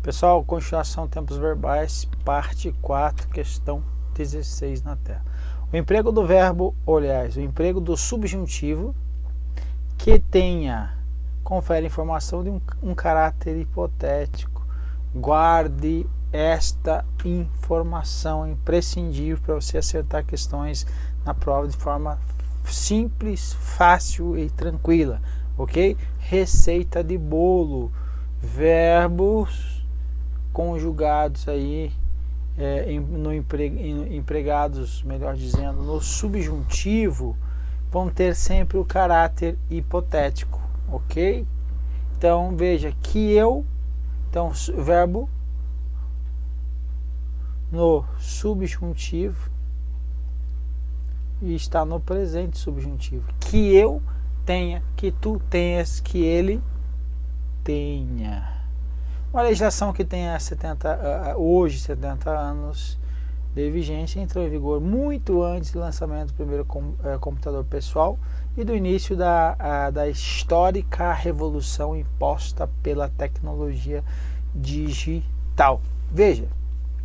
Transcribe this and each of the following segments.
Pessoal, continuação tempos verbais, parte 4, questão 16 na tela. O emprego do verbo, aliás, o emprego do subjuntivo que tenha, confere informação de um caráter hipotético. Guarde esta informação imprescindível para você acertar questões na prova de forma simples, fácil e tranquila, ok? Receita de bolo, verbos conjugados aí empregados, melhor dizendo, no subjuntivo, vão ter sempre o caráter hipotético, ok? Então veja que eu, então o verbo no subjuntivo e está no presente subjuntivo. Que eu tenha, que tu tenhas, que ele tenha. Uma legislação que tenha hoje 70 anos de vigência entrou em vigor muito antes do lançamento do primeiro computador pessoal e do início da histórica revolução imposta pela tecnologia digital. Veja,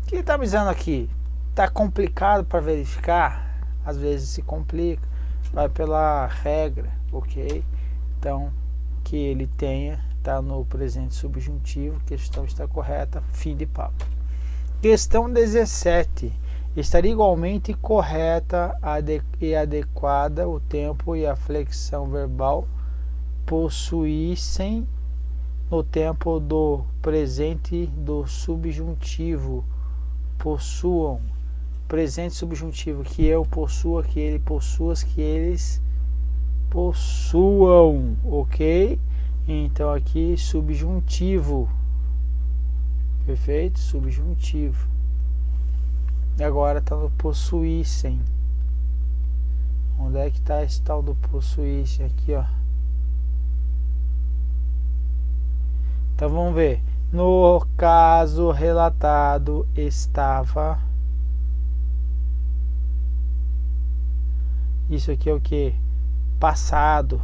o que ele está me dizendo aqui? Está complicado para verificar? Às vezes se complica, vai pela regra, ok? Então, que ele tenha, está no presente subjuntivo, questão está correta, fim de papo. Questão 17. Estaria igualmente correta e adequada o tempo e a flexão verbal possuíssem no tempo do presente do subjuntivo. Possuam. Presente subjuntivo, que eu possua, que ele possua, que eles possuam, ok? Então aqui subjuntivo, perfeito? Subjuntivo. E agora está no possuíssem. Onde é que está esse tal do possuíssem? Aqui, ó. Então vamos ver. No caso relatado estava. Isso aqui é o que? Passado.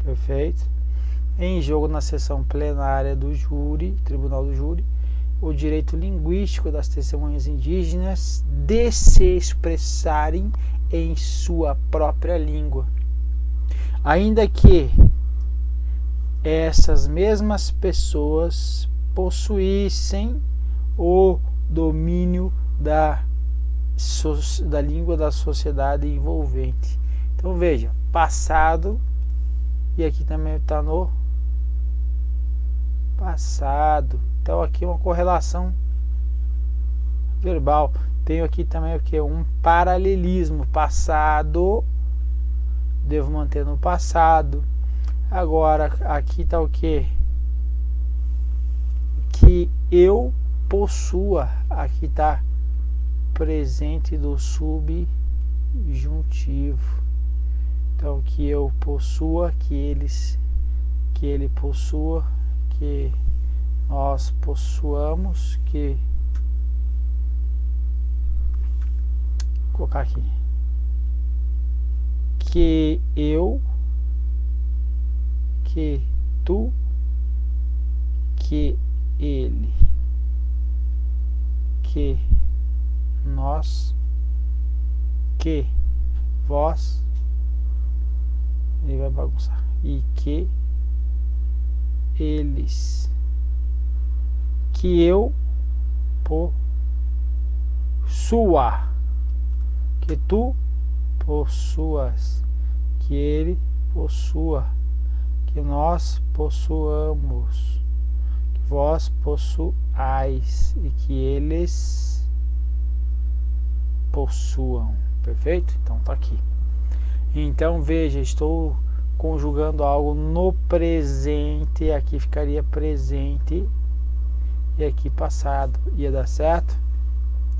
Perfeito. Em jogo na sessão plenária do júri, tribunal do júri, o direito linguístico das testemunhas indígenas de se expressarem em sua própria língua. Ainda que essas mesmas pessoas possuíssem o domínio da língua da sociedade envolvente. Então veja, passado, e aqui também está no passado. Então aqui uma correlação verbal. Tenho aqui também o que? Um paralelismo. Passado, devo manter no passado. Agora aqui está o que? Que eu possua. Aqui está presente do subjuntivo. Então, que eu possua, que ele possua, que nós possuamos, que vou colocar aqui, que eu, que tu, que ele, que nós, que vós, ele vai bagunçar, e que eles, que eu possua, que tu possuas, que ele possua, que nós possuamos, que vós possuais e que eles possuam. Perfeito? Então tá aqui. Então veja, estou conjugando algo no presente, aqui ficaria presente e aqui passado. Ia dar certo?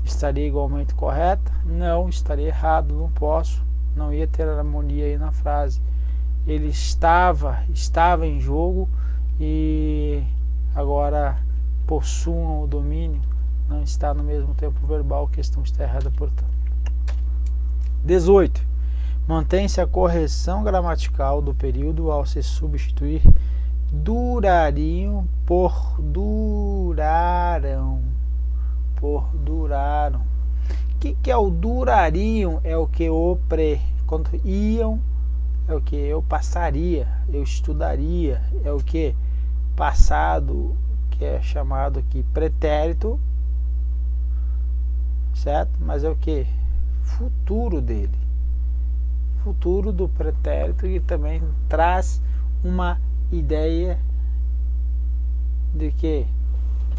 Estaria igualmente correta? Não, estaria errado, não posso, não ia ter harmonia aí na frase. Ele estava em jogo e agora possuam o domínio, não está no mesmo tempo verbal, a questão está errada, portanto. 18. Mantém-se a correção gramatical do período ao se substituir durariam por duraram. Por duraram. O que é o durariam? É o que quando iam, é o que eu passaria, eu estudaria, é o que passado, que é chamado aqui pretérito, certo? Mas é o que futuro dele, futuro do pretérito, e também traz uma ideia de que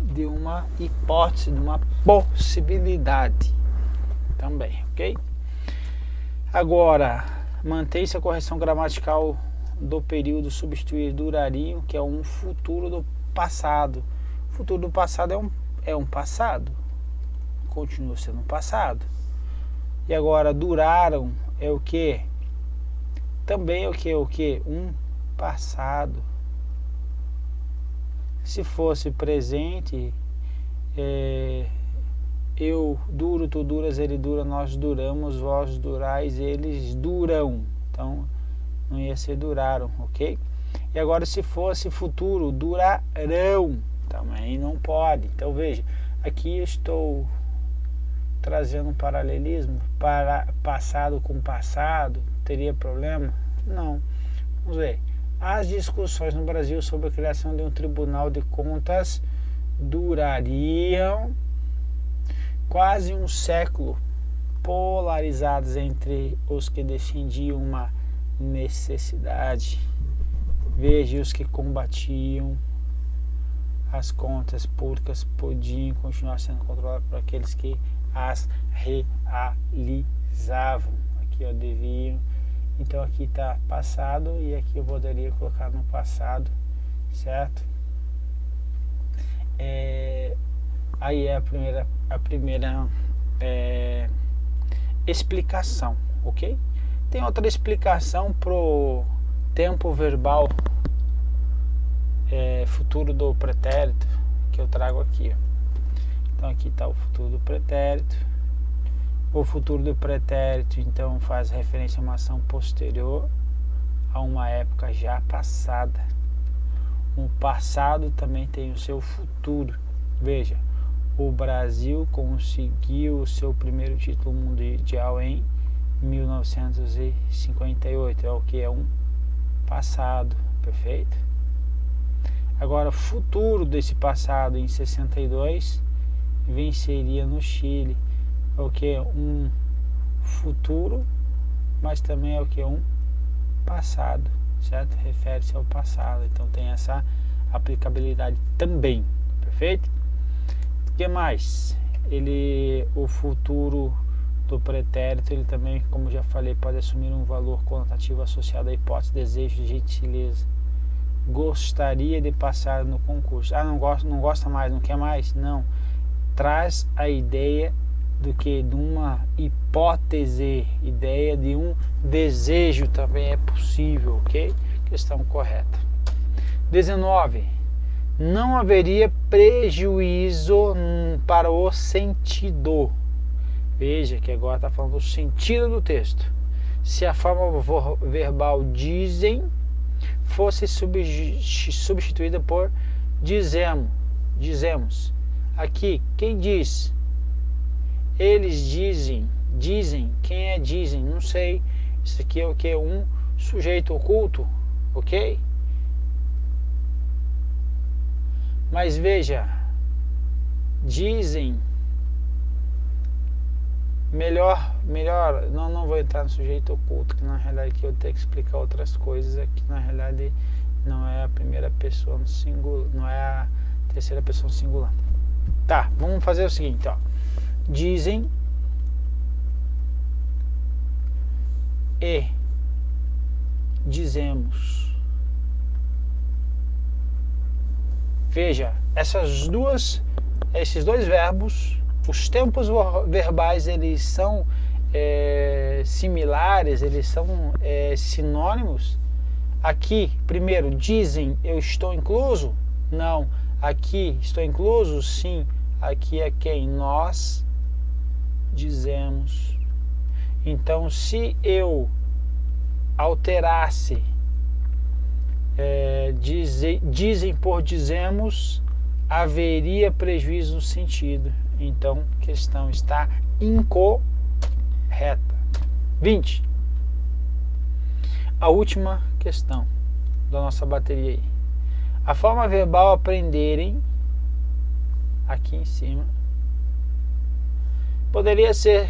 de uma hipótese, de uma possibilidade também, ok? Agora, mantém-se a correção gramatical do período substituir durariam, que é um futuro do passado. O futuro do passado é um passado, continua sendo um passado. E agora, duraram é o que? Também é o que? Um passado. Se fosse presente, eu duro, tu duras, ele dura, nós duramos, vós durais, eles duram. Então, não ia ser duraram, ok? E agora, se fosse futuro, durarão. Também não pode. Então, veja, aqui eu estou trazendo um paralelismo para passado com passado. Teria problema? Não. Vamos ver. As discussões no Brasil sobre a criação de um tribunal de contas durariam quase um século, polarizadas entre os que defendiam uma necessidade, veja, os que combatiam as contas públicas podiam continuar sendo controladas por aqueles que as realizavam. Aqui, ó, deviam. Então aqui está passado e aqui eu poderia colocar no passado, certo? Aí é a primeira explicação, ok? Tem outra explicação pro tempo verbal futuro do pretérito que eu trago aqui, ó. Então aqui está o futuro do pretérito. O futuro do pretérito, então, faz referência a uma ação posterior a uma época já passada. O passado também tem o seu futuro. Veja, o Brasil conseguiu o seu primeiro título mundial em 1958. É o que é um passado, perfeito? Agora, o futuro desse passado em 62 venceria no Chile. É o que? Um futuro, mas também é o que? Um passado, certo? Refere-se ao passado, então tem essa aplicabilidade também, perfeito? O que mais? O futuro do pretérito, ele também, como já falei, pode assumir um valor conotativo associado à hipótese, desejo, gentileza. Gostaria de passar no concurso. Não gosta mais, não quer mais? Não. Traz a ideia do que de uma hipótese, ideia de um desejo também é possível, ok? Questão correta. 19. Não haveria prejuízo para o sentido. Veja que agora está falando do sentido do texto. Se a forma verbal dizem fosse substituída por dizemos. Aqui, quem diz? Eles dizem, quem é dizem? Não sei. Isso aqui é o que? Um sujeito oculto, ok? Mas veja, dizem, melhor, não vou entrar no sujeito oculto, que na realidade aqui eu tenho que explicar outras coisas, aqui na realidade não é a primeira pessoa no singular, não é a terceira pessoa no singular. Tá, vamos fazer o seguinte, ó. Dizem e dizemos. Veja, esses dois verbos, os tempos verbais, eles são similares, eles são sinônimos. Aqui, primeiro, dizem, eu estou incluso? Não. Aqui, estou incluso? Sim. Aqui é quem? Nós dizemos. Então, se eu alterasse dizem por dizemos, haveria prejuízo no sentido. Então, a questão está incorreta. 20. A última questão da nossa bateria aí. A forma verbal aprenderem, aqui em cima, poderia ser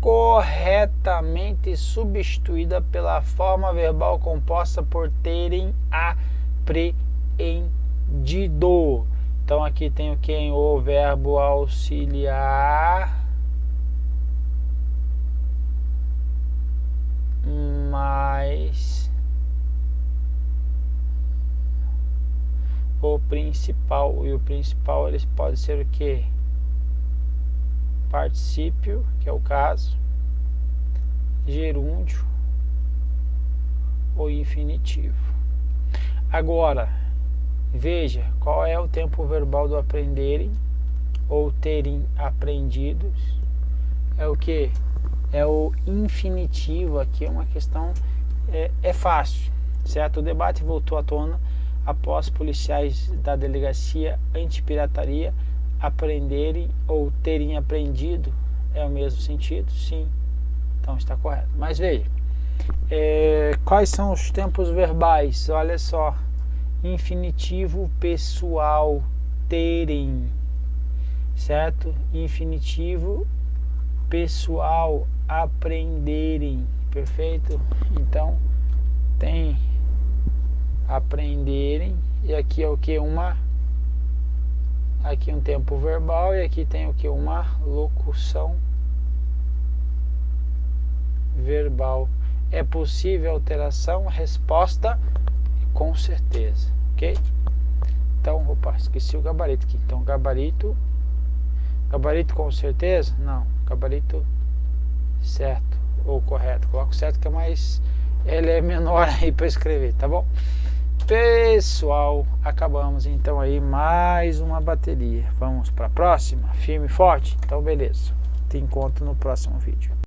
corretamente substituída pela forma verbal composta por terem apreendido. Então aqui tem o quem? O verbo auxiliar mais o principal. E o principal ele pode ser o que? Particípio, que é o caso, gerúndio ou infinitivo. Agora, veja qual é o tempo verbal do aprenderem ou terem aprendidos. É o que? É o infinitivo. Aqui é uma questão, é fácil, certo? O debate voltou à tona após policiais da delegacia antipirataria aprenderem ou terem aprendido. É o mesmo sentido? Sim. Então está correto. Mas veja, quais são os tempos verbais? Olha só, infinitivo pessoal, terem, certo? Infinitivo pessoal, aprenderem, perfeito? Então tem aprenderem, e aqui é o que? Aqui um tempo verbal, e aqui tem o que? Uma locução verbal. É possível alteração? Resposta, com certeza, ok? Então, opa, esqueci o gabarito aqui. Então, gabarito com certeza? Não, gabarito certo ou correto. Coloco certo que é mais, ele é menor aí para escrever, tá bom? Pessoal, acabamos então aí mais uma bateria. Vamos para a próxima, firme e forte? Então beleza, te encontro no próximo vídeo.